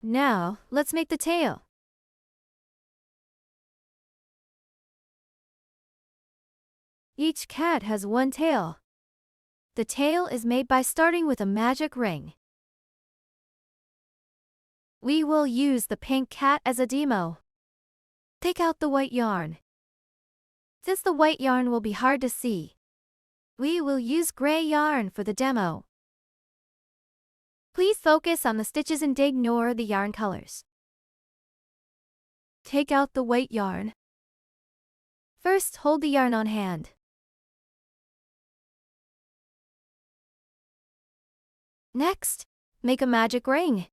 Now, let's make the tail. Each cat has one tail. The tail is made by starting with a magic ring. We will use the pink cat as a demo. Take out the white yarn. Since the white yarn will be hard to see, we will use gray yarn for the demo. Please focus on the stitches and ignore the yarn colors. Take out the white yarn. First, hold the yarn on hand. Next, make a magic ring.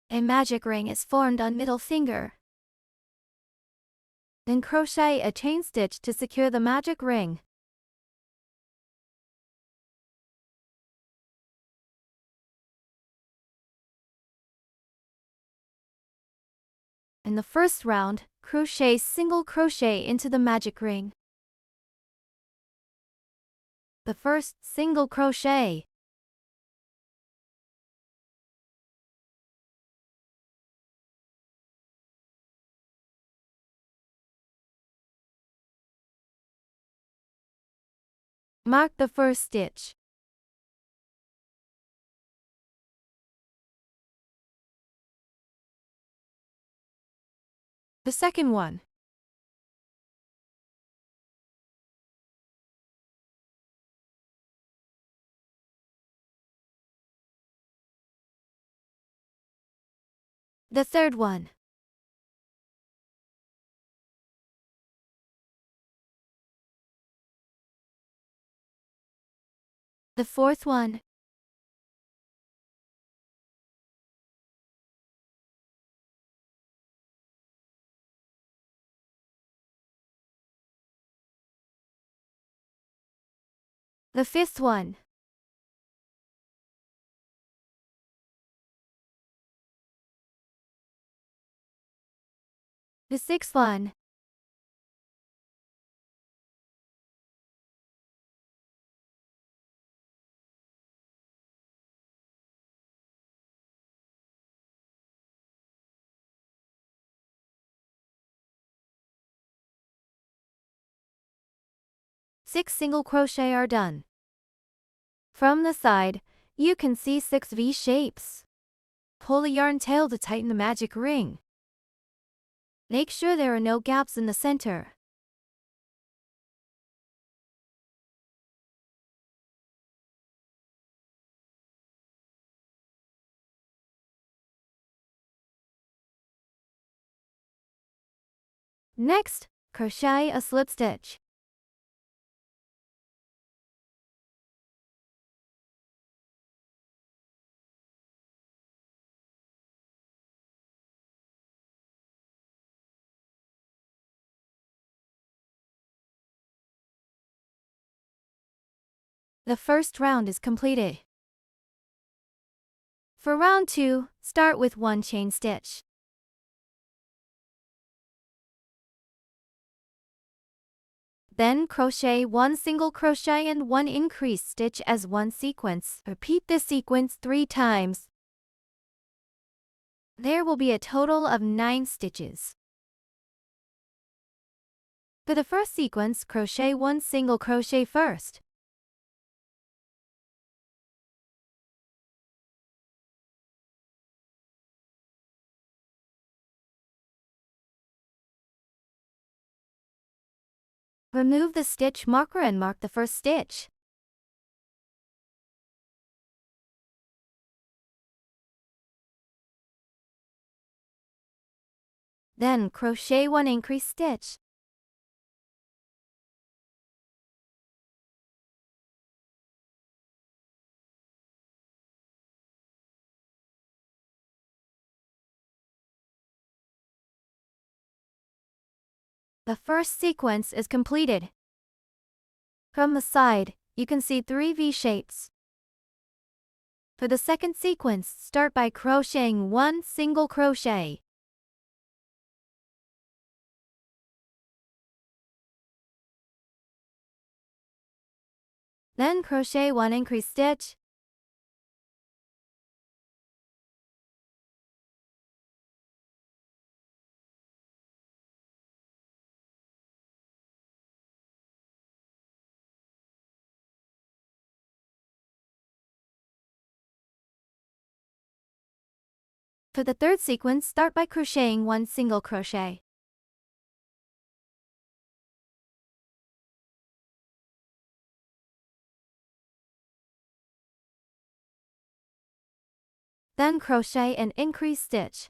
A magic ring is formed on middle finger. Then crochet a chain stitch to secure the magic ring. In the first round, crochet single crochet into the magic ring. The first single crochet. Mark the first stitch. The second one. The third one. The fourth one. The fifth one. The sixth one. Six single crochet are done. From the side, you can see 6 V shapes. Pull the yarn tail to tighten the magic ring. Make sure there are no gaps in the center. Next, crochet a slip stitch. The first round is completed. For round 2, start with 1 chain stitch. Then crochet 1 single crochet and 1 increased stitch as one sequence. Repeat this sequence 3 times. There will be a total of 9 stitches. For the first sequence, crochet 1 single crochet first. Remove the stitch marker and mark the first stitch. Then crochet 1 increased stitch. The first sequence is completed. From the side, you can see 3 V shapes. For the second sequence, start by crocheting 1 single crochet. Then crochet 1 increase stitch. For the third sequence, start by crocheting 1 single crochet. Then crochet and increase stitch.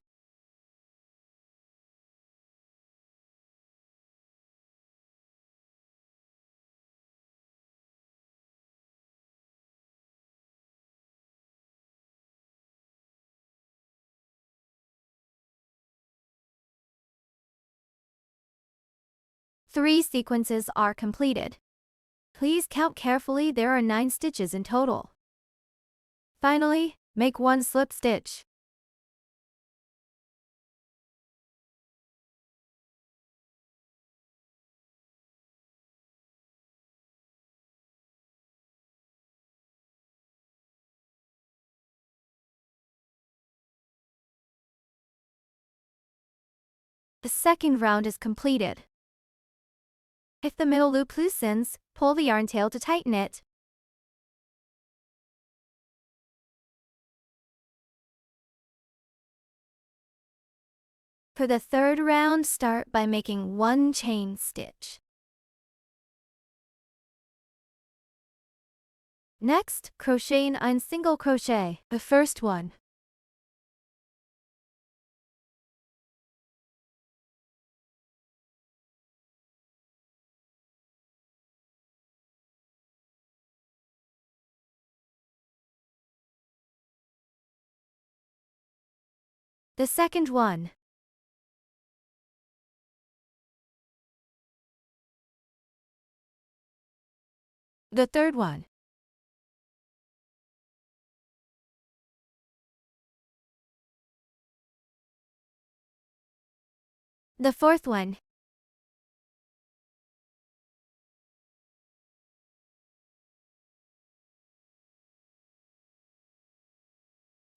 Three sequences are completed. Please count carefully, there are 9 stitches in total. Finally, make 1 slip stitch. The second round is completed. If the middle loop loosens, pull the yarn tail to tighten it. For the third round, start by making 1 chain stitch. Next, crochet in 1 single crochet, the first one. The second one. The third one. The fourth one.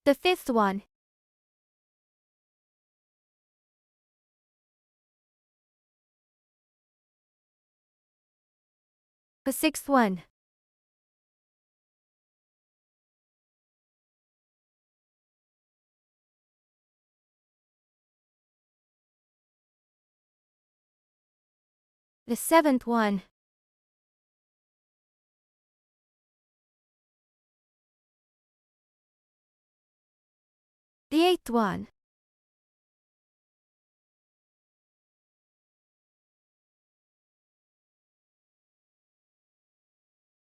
The fifth one. The sixth one. The seventh one. The eighth one.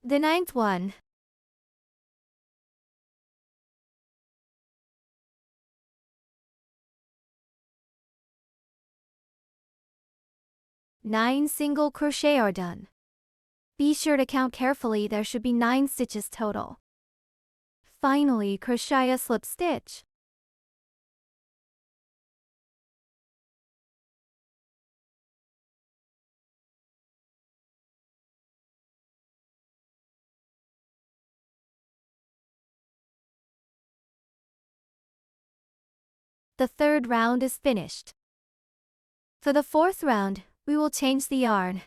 The ninth one. Nine single crochet are done. Be sure to count carefully, there should be 9 stitches total. Finally, crochet a slip stitch. The third round is finished. For the fourth round, we will change the yarn.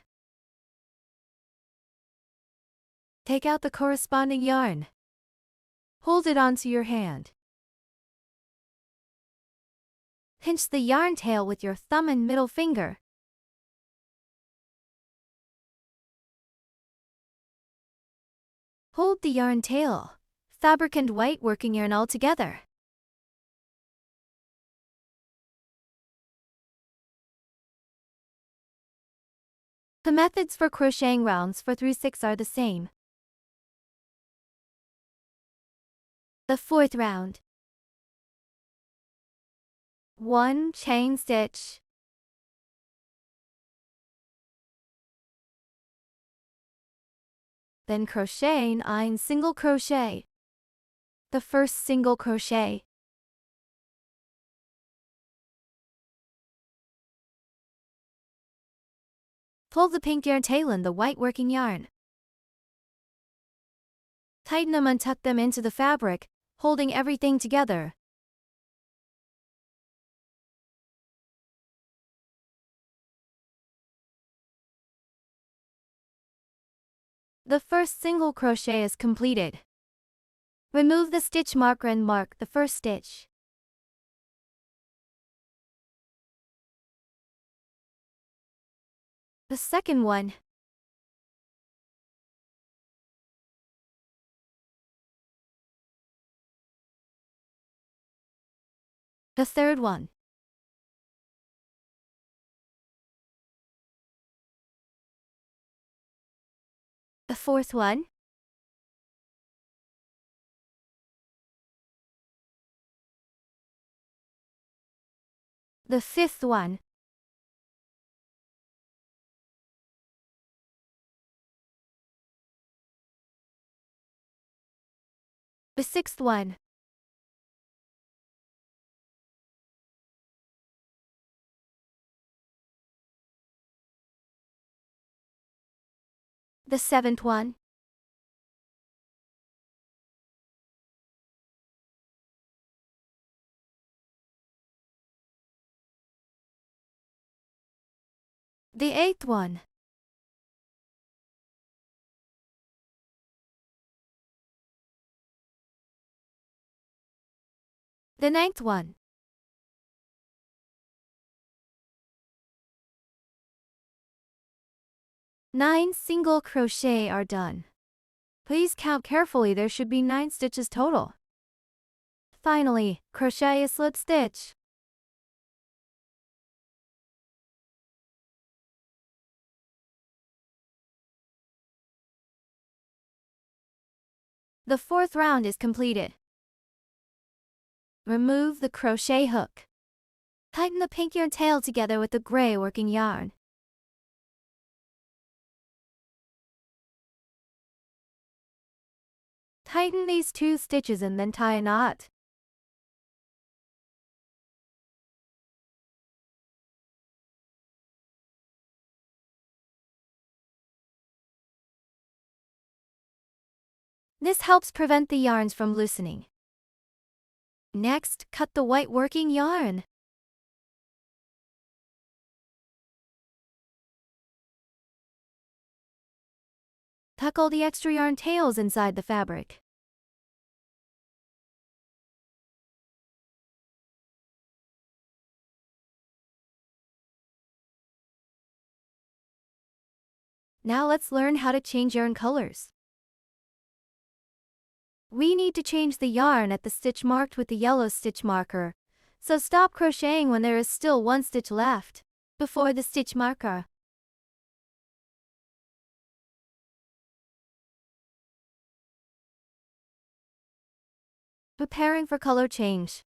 Take out the corresponding yarn. Hold it onto your hand. Pinch the yarn tail with your thumb and middle finger. Hold the yarn tail, fabric and white working yarn all together. The methods for crocheting rounds 4 through 6 are the same. The fourth round. 1 chain stitch. Then crochet 9 single crochet. the first single crochet. Pull the pink yarn tail and the white working yarn. Tighten them and tuck them into the fabric, holding everything together. The first single crochet is completed. Remove the stitch marker and mark the first stitch. The second one. The third one. The fourth one. The fifth one. The sixth one. The seventh one. The eighth one. The ninth one. Nine single crochet are done. Please count carefully, there should be 9 stitches total. Finally, crochet a slip stitch. The fourth round is completed. Remove the crochet hook. Tighten the pink yarn tail together with the gray working yarn. Tighten these 2 stitches and then tie a knot. This helps prevent the yarns from loosening. Next, cut the white working yarn. Tuck all the extra yarn tails inside the fabric. Now let's learn how to change yarn colors. We need to change the yarn at the stitch marked with the yellow stitch marker, so stop crocheting when there is still 1 stitch left, before the stitch marker. Preparing for color change.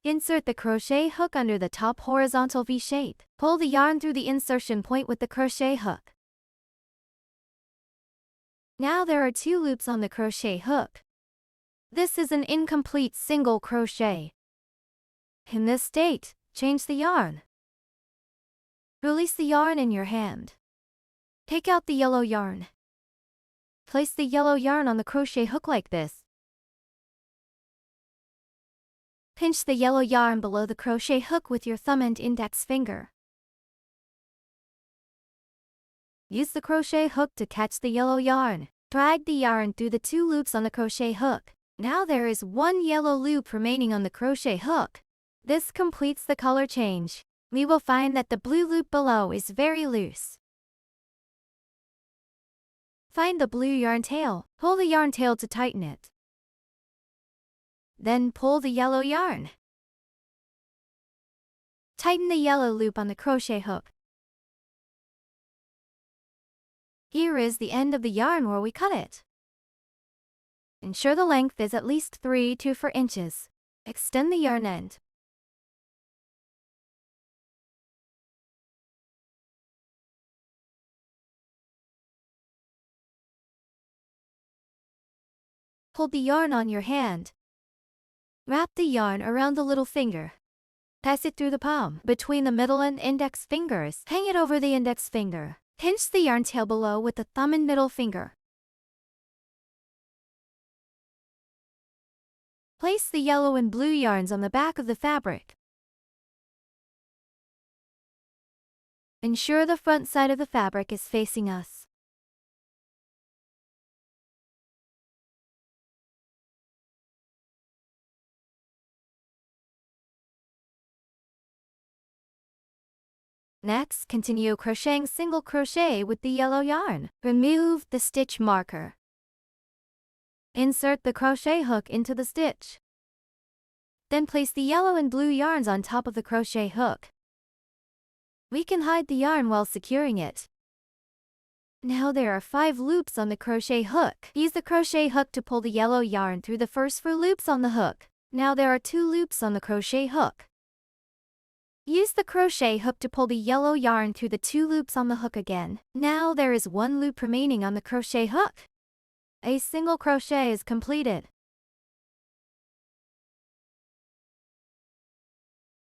Insert the crochet hook under the top horizontal V shape. Pull the yarn through the insertion point with the crochet hook. Now there are 2 loops on the crochet hook. This is an incomplete single crochet. In this state, change the yarn. Release the yarn in your hand. Take out the yellow yarn. Place the yellow yarn on the crochet hook like this. Pinch the yellow yarn below the crochet hook with your thumb and index finger. Use the crochet hook to catch the yellow yarn. Drag the yarn through the 2 loops on the crochet hook. Now there is 1 yellow loop remaining on the crochet hook. This completes the color change. We will find that the blue loop below is very loose. Find the blue yarn tail. Pull the yarn tail to tighten it. Then pull the yellow yarn. Tighten the yellow loop on the crochet hook. Here is the end of the yarn where we cut it. Ensure the length is at least 3 to 4 inches. Extend the yarn end. Hold the yarn on your hand. Wrap the yarn around the little finger. Pass it through the palm, between the middle and index fingers. Hang it over the index finger. Pinch the yarn tail below with the thumb and middle finger. Place the yellow and blue yarns on the back of the fabric. Ensure the front side of the fabric is facing us. Next, continue crocheting single crochet with the yellow yarn. Remove the stitch marker. Insert the crochet hook into the stitch. Then place the yellow and blue yarns on top of the crochet hook. We can hide the yarn while securing it. Now there are 5 loops on the crochet hook. Use the crochet hook to pull the yellow yarn through the first 4 loops on the hook. Now there are 2 loops on the crochet hook. Use the crochet hook to pull the yellow yarn through the 2 loops on the hook again. Now there is 1 loop remaining on the crochet hook. A single crochet is completed.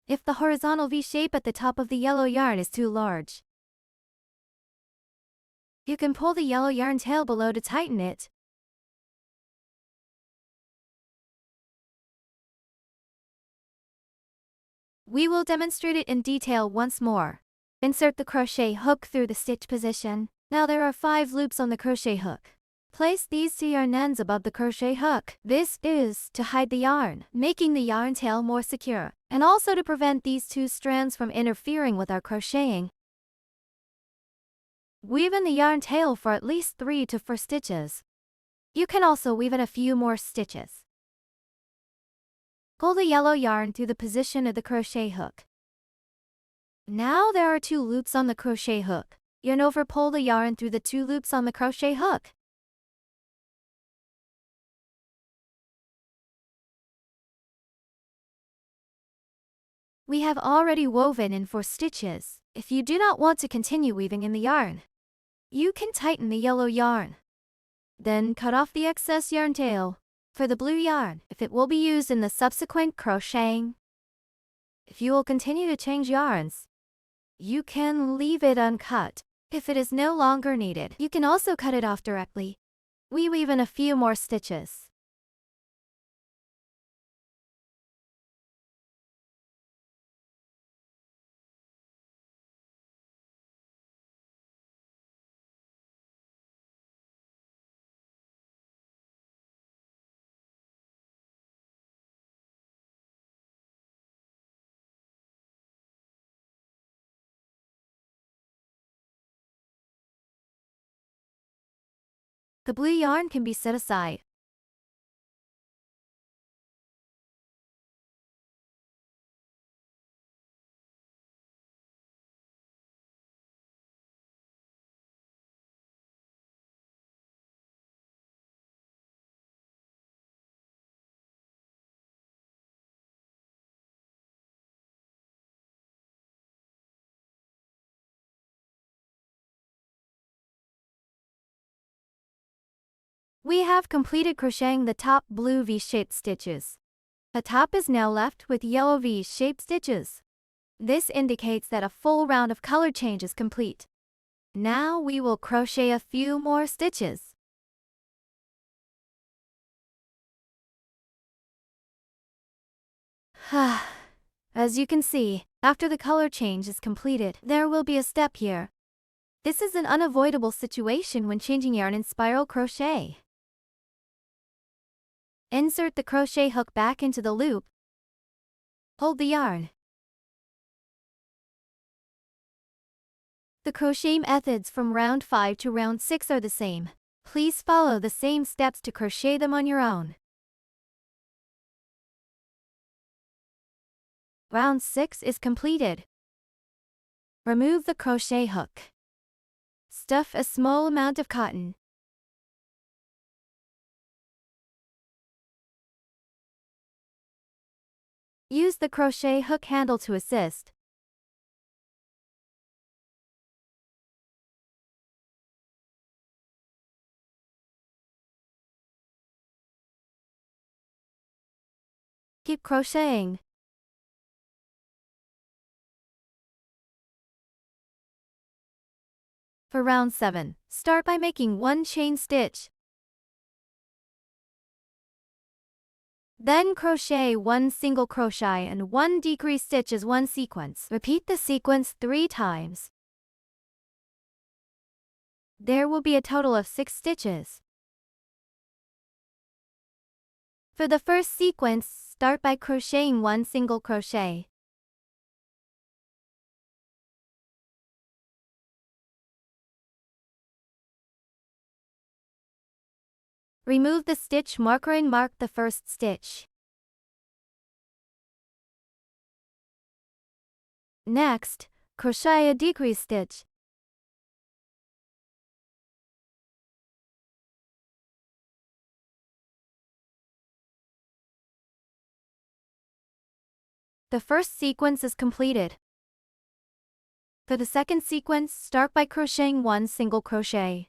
If the horizontal V shape at the top of the yellow yarn is too large, you can pull the yellow yarn tail below to tighten it. We will demonstrate it in detail once more. Insert the crochet hook through the stitch position. Now there are 5 loops on the crochet hook. Place these 2 yarn ends above the crochet hook. This is to hide the yarn, making the yarn tail more secure, and also to prevent these 2 strands from interfering with our crocheting. Weave in the yarn tail for at least 3 to 4 stitches. You can also weave in a few more stitches. Pull the yellow yarn through the position of the crochet hook. Now there are 2 loops on the crochet hook. Yarn over, pull the yarn through the 2 loops on the crochet hook. We have already woven in 4 stitches. If you do not want to continue weaving in the yarn, you can tighten the yellow yarn. Then cut off the excess yarn tail. For the blue yarn, if it will be used in the subsequent crocheting. If you will continue to change yarns, you can leave it uncut. If it is no longer needed, you can also cut it off directly. We weave in a few more stitches. The blue yarn can be set aside. We have completed crocheting the top blue V-shaped stitches. The top is now left with yellow V-shaped stitches. This indicates that a full round of color change is complete. Now we will crochet a few more stitches. As you can see, after the color change is completed, there will be a step here. This is an unavoidable situation when changing yarn in spiral crochet. Insert the crochet hook back into the loop. Hold the yarn. The crochet methods from round 5 to round 6 are the same. Please follow the same steps to crochet them on your own. Round 6 is completed. Remove the crochet hook. Stuff a small amount of cotton. Use the crochet hook handle to assist. Keep crocheting. For round 7, start by making 1 chain stitch. Then crochet 1 single crochet and 1 decrease stitch as one sequence. Repeat the sequence 3 times. There will be a total of 6 stitches. For the first sequence, start by crocheting 1 single crochet. Remove the stitch marker and mark the first stitch. Next, crochet a decrease stitch. The first sequence is completed. For the second sequence, start by crocheting 1 single crochet.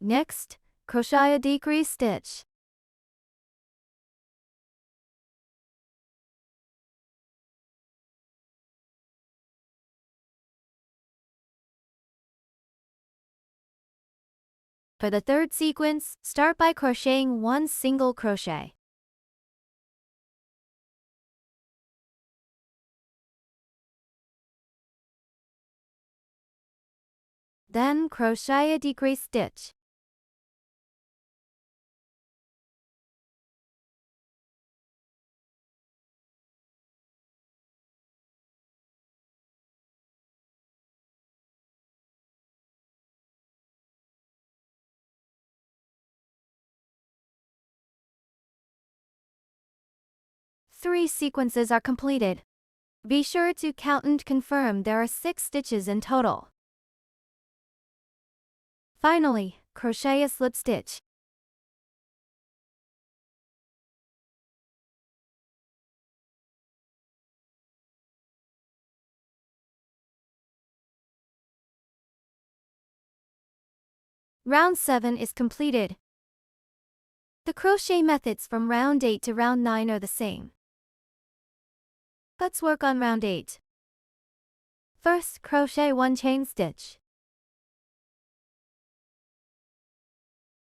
Next, crochet a decrease stitch. For the third sequence, start by crocheting 1 single crochet. Then crochet a decrease stitch. Three sequences are completed. Be sure to count and confirm there are 6 stitches in total. Finally, crochet a slip stitch. Round 7 is completed. The crochet methods from round 8 to round 9 are the same. Let's work on round 8. First, crochet 1 chain stitch.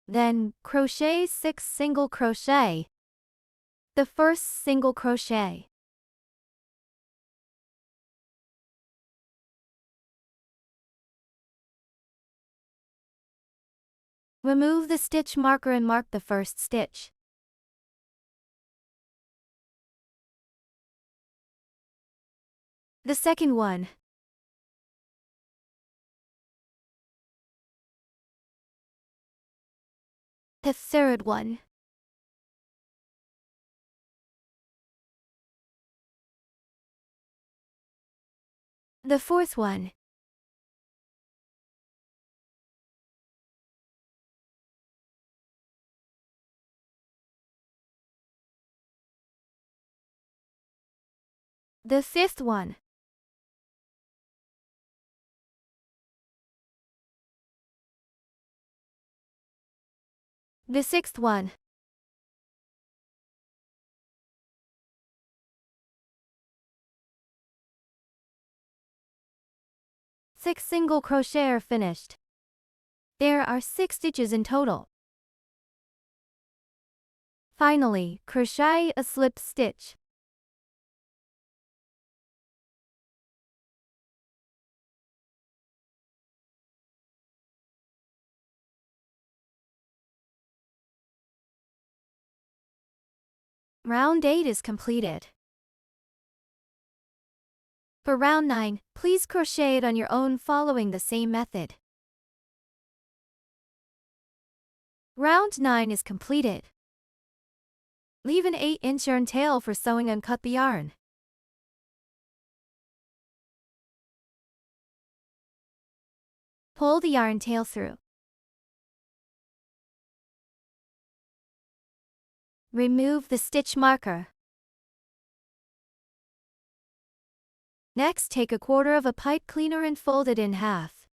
Then, crochet 6 single crochet. The first single crochet. Remove the stitch marker and mark the first stitch. The second one. The third one. The fourth one. The fifth one. The sixth one. Six single crochet are finished. There are 6 stitches in total. Finally, crochet a slip stitch. Round 8 is completed. For round 9, please crochet it on your own following the same method. Round 9 is completed. Leave an 8-inch yarn tail for sewing and cut the yarn. Pull the yarn tail through. Remove the stitch marker. Next, take a quarter of a pipe cleaner and fold it in half.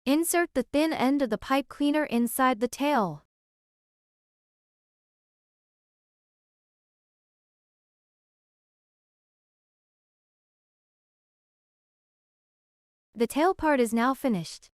Insert the thin end of the pipe cleaner inside the tail. The tail part is now finished.